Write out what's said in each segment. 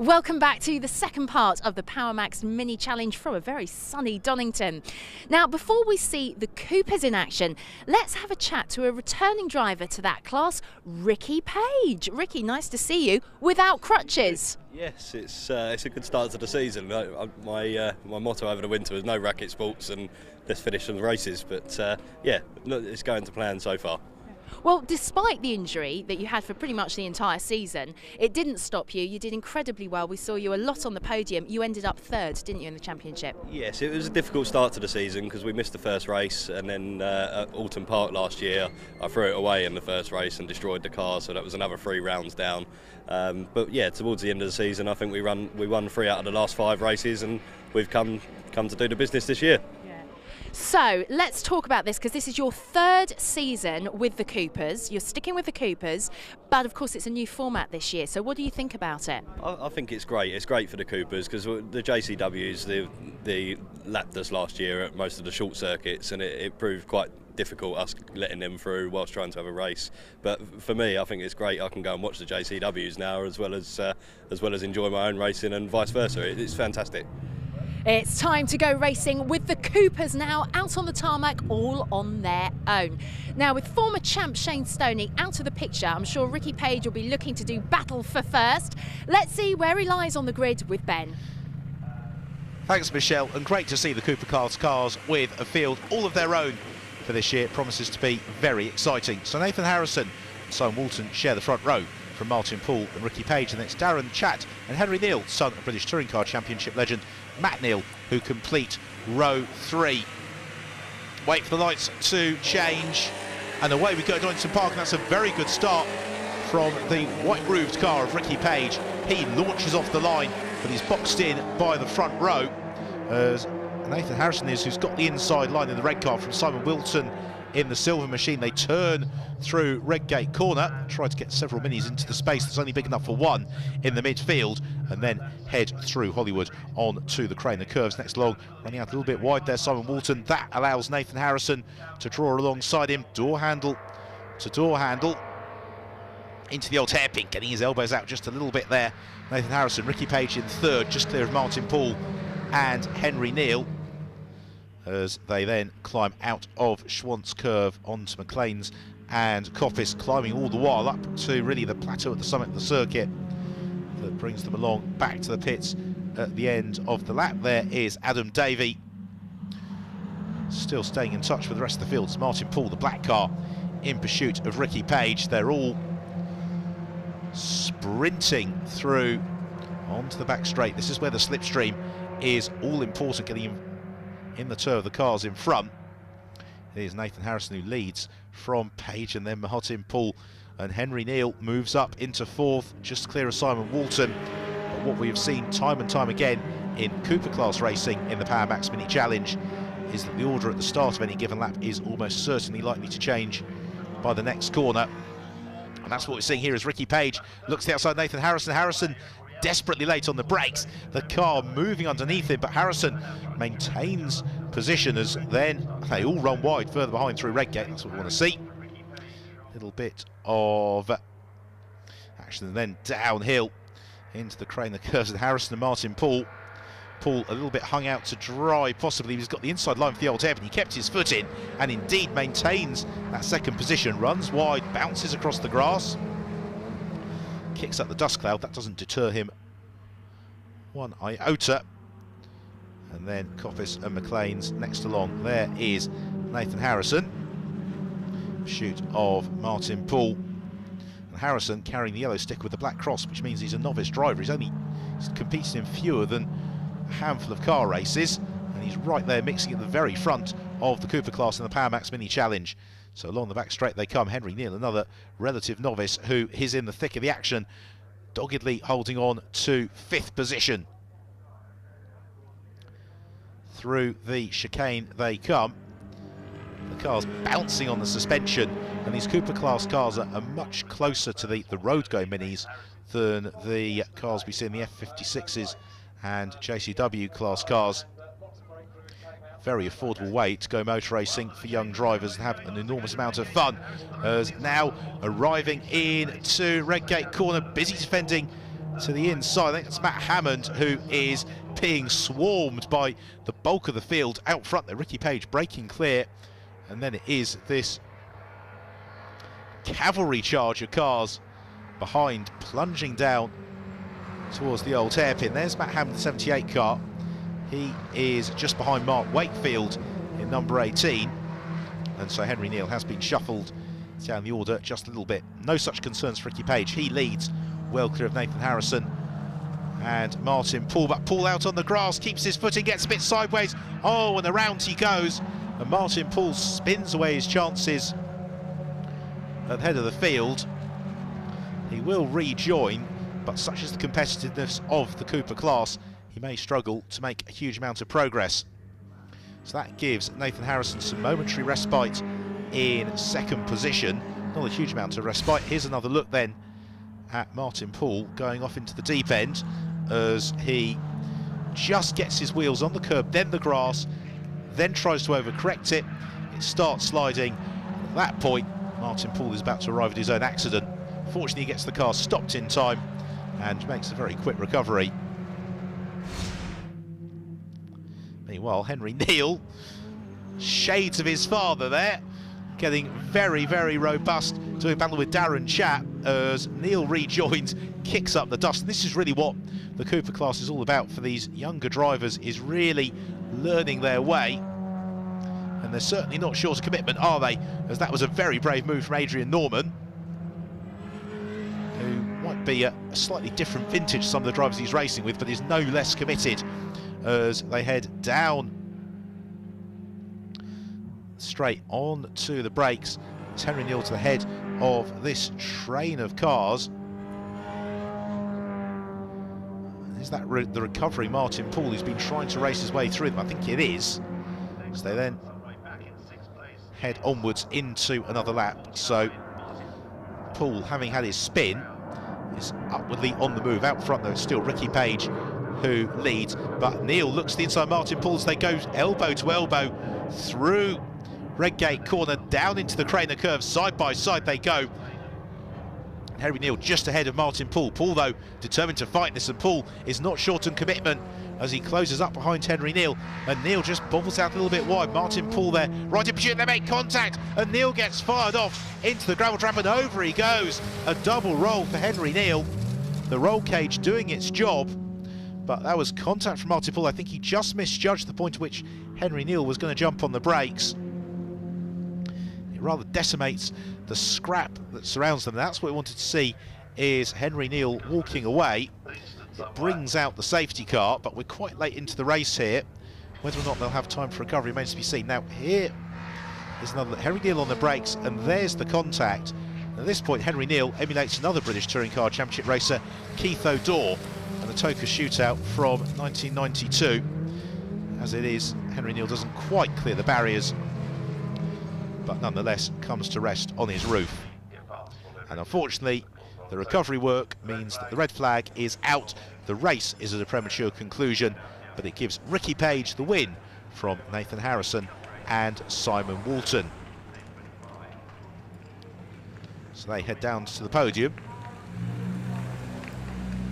Welcome back to the second part of the Power Max Mini Challenge from a very sunny Donington. Now, before we see the Coopers in action, let's have a chat to a returning driver to that class, Ricky Page. Ricky, nice to see you without crutches. Yes, it's a good start to the season. My motto over the winter is no racket sports and let's finish some races. But yeah, it's going to plan so far. Well, despite the injury that you had for pretty much the entire season, it didn't stop you. You did incredibly well. We saw you a lot on the podium. You ended up third, didn't you, in the championship? Yes, it was a difficult start to the season because we missed the first race, and then at Alton Park last year, I threw it away in the first race and destroyed the car, so that was another 3 rounds down. But yeah, towards the end of the season, I think we won 3 out of the last 5 races, and we've come to do the business this year. So let's talk about this, because this is your 3rd season with the Coopers. You're sticking with the Coopers, but of course it's a new format this year. So what do you think about it? I think it's great. It's great for the Coopers because the JCWs, they lapped us last year at most of the short circuits, and it proved quite difficult us letting them through whilst trying to have a race. But for me, I think it's great. I can go and watch the JCWs now as well as enjoy my own racing and vice versa. It's fantastic. It's time to go racing with the Coopers now out on the tarmac, all on their own. Now, with former champ Shane Stoney out of the picture, I'm sure Ricky Page will be looking to do battle for first. Let's see where he lies on the grid with Ben. Thanks, Michelle, and great to see the Cooper cars with a field all of their own for this year. It promises to be very exciting. So Nathan Harrison and Simon Walton share the front row from Martin Poole and Ricky Page, and it's Darren Chatt and Henry Neal, son of British Touring Car Championship legend Matt Neal, who complete row 3. Wait for the lights to change, and away we go to Donington Park, and that's a very good start from the white-roofed car of Ricky Page. He launches off the line, but he's boxed in by the front row as Nathan Harrison is, who's got the inside line in the red car from Simon Wilton in the silver machine. They turn through Redgate Corner, try to get several minis into the space that's only big enough for one in the midfield, and then head through Hollywood on to the Crane. The curves next along, running out a little bit wide there, Simon Walton. That allows Nathan Harrison to draw alongside him, door handle to door handle, into the old hairpin, getting his elbows out just a little bit there. Nathan Harrison, Ricky Page in 3rd, just clear of Martin Poole and Henry Neal, as they then climb out of Schwantz Curve onto McLean's and Coppice, climbing all the while up to really the plateau at the summit of the circuit that brings them along back to the pits at the end of the lap. There is Adam Davey, still staying in touch with the rest of the field. It's Martin Poole, the black car, in pursuit of Ricky Page. They're all sprinting through onto the back straight. This is where the slipstream is all important, getting in the tow of the cars in front. Here's Nathan Harrison, who leads from Page, and then Martin Poole, and Henry Neal moves up into 4th, just clear of Simon Walton. But what we have seen time and time again in Cooper class racing in the Power Max Mini Challenge is that the order at the start of any given lap is almost certainly likely to change by the next corner, and that's what we're seeing here as Ricky Page looks to the outside. Nathan Harrison. Harrison desperately late on the brakes, the car moving underneath him, but Harrison maintains position as then they all run wide further behind through Redgate. That's what we want to see. A little bit of action, and then downhill into the Crane, the curves, and Harrison and Martin Poole. Poole a little bit hung out to dry, possibly. He's got the inside line for the old hairpin. He kept his foot in and indeed maintains that 2nd position, runs wide, bounces across the grass, kicks up the dust cloud. That doesn't deter him one iota. And then Coppice and McLean's next along. There is Nathan Harrison, pursuit of Martin Poole. And Harrison carrying the yellow stick with the black cross, which means he's a novice driver. He's competed in fewer than a handful of car races, and he's right there mixing at the very front of the Cooper class in the Power Max Mini Challenge. So along the back straight they come. Henry Neal, another relative novice who is in the thick of the action, doggedly holding on to 5th position. Through the chicane they come. The car's bouncing on the suspension, and these Cooper class cars are much closer to the road going minis than the cars we see in the F56s and JCW class cars. very affordable way to go motor racing for young drivers and have an enormous amount of fun. As now arriving into Redgate Corner, busy defending to the inside. I think it's Matt Hammond who is being swarmed by the bulk of the field out front there. Ricky Page breaking clear, and then it is this cavalry charge of cars behind, plunging down towards the old hairpin. There's Matt Hammond, the 78 car. He is just behind Mark Wakefield in number 18, and so Henry Neal has been shuffled down the order just a little bit. No such concerns for Ricky Page. He leads well clear of Nathan Harrison and Martin Poole, but Poole out on the grass, keeps his footing, gets a bit sideways. Oh, and around he goes, and Martin Poole spins away his chances at the head of the field. He will rejoin, but such is the competitiveness of the Cooper class, he may struggle to make a huge amount of progress. So that gives Nathan Harrison some momentary respite in second position. Not a huge amount of respite. Here's another look then at Martin Poole going off into the deep end as he just gets his wheels on the curb, then the grass, then tries to overcorrect it. It starts sliding. At that point, Martin Poole is about to arrive at his own accident. Fortunately, he gets the car stopped in time and makes a very quick recovery. Meanwhile, Henry Neal, shades of his father there, getting very, very robust, doing battle with Darren Chatt as Neal rejoins, kicks up the dust. And this is really what the Cooper class is all about for these younger drivers, is really learning their way. And they're certainly not short of commitment, are they? As that was a very brave move from Adrian Norman, who might be a slightly different vintage to some of the drivers he's racing with, but is no less committed as they head down straight on to the brakes. It's Henry Neal to the head of this train of cars. Is that the recovery Martin Poole, who's been trying to race his way through them? I think it is. So they then head onwards into another lap. So Poole, having had his spin, is upwardly on the move. Out front though, it's still Ricky Page who leads, but Neal looks to the inside Martin Poole as they go elbow to elbow through Redgate corner, down into the Craner curve, side by side they go. And Henry Neal just ahead of Martin Poole. Poole though determined to fight this, and Poole is not short on commitment as he closes up behind Henry Neal, and Neal just bobbles out a little bit wide. Martin Poole there, right in pursuit, they make contact, and Neal gets fired off into the gravel trap, and over he goes. A double roll for Henry Neal. The roll cage doing its job, but that was contact from Martin Poole. I think he just misjudged the point at which Henry Neal was going to jump on the brakes. It rather decimates the scrap that surrounds them. That's what we wanted to see, is Henry Neal walking away. It brings out the safety car, but we're quite late into the race here. Whether or not they'll have time for recovery remains to be seen. Now here is another Henry Neal on the brakes, and there's the contact. At this point, Henry Neal emulates another British Touring Car Championship racer, Keith O'Dore, and the Toka shootout from 1992. As it is, Henry Neal doesn't quite clear the barriers, but nonetheless comes to rest on his roof. And unfortunately, the recovery work means that the red flag is out. The race is at a premature conclusion, but it gives Ricky Page the win from Nathan Harrison and Simon Walton. So they head down to the podium,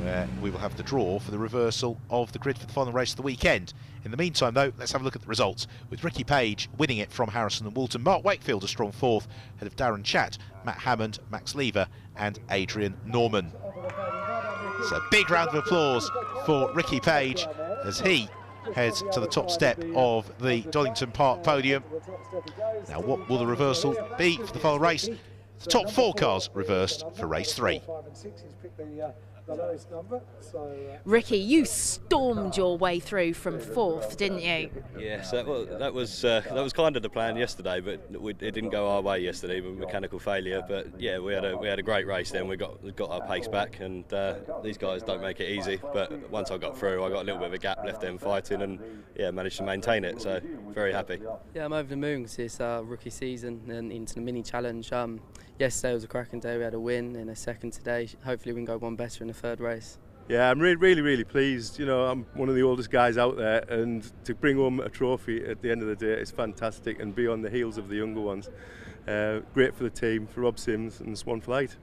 where we will have the draw for the reversal of the grid for the final race of the weekend. In the meantime though, let's have a look at the results, with Ricky Page winning it from Harrison and Walton. Mark Wakefield a strong fourth, ahead of Darren Chatt, Matt Hammond, Max Lever and Adrian Norman. So a big round of applause for Ricky Page as he heads to the top step of the Donington Park podium. Now what will the reversal be for the final race? The top 4 cars reversed for race 3. Ricky, you stormed your way through from 4th, didn't you? Yes, that was kind of the plan yesterday, but it didn't go our way yesterday with mechanical failure. But yeah, we had a great race then. We got our pace back, and these guys don't make it easy. But once I got through, I got a little bit of a gap left them fighting, and yeah, managed to maintain it. So very happy. Yeah, I'm over the moon because it's our rookie season and into the mini challenge. Yesterday was a cracking day. We had a win in a second today. Hopefully we can go one better in the 3rd race. Yeah, I'm really pleased. You know, I'm one of the oldest guys out there, and to bring home a trophy at the end of the day is fantastic, and be on the heels of the younger ones. Great for the team, for Rob Sims and Swan Flight.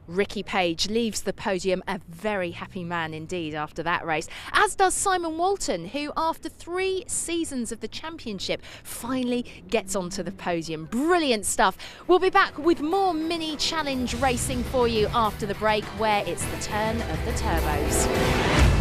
Ricky Page leaves the podium a very happy man indeed after that race, as does Simon Walton, who after 3 seasons of the championship finally gets onto the podium. Brilliant stuff. We'll be back with more mini challenge racing for you after the break, where it's the turn of the turbos.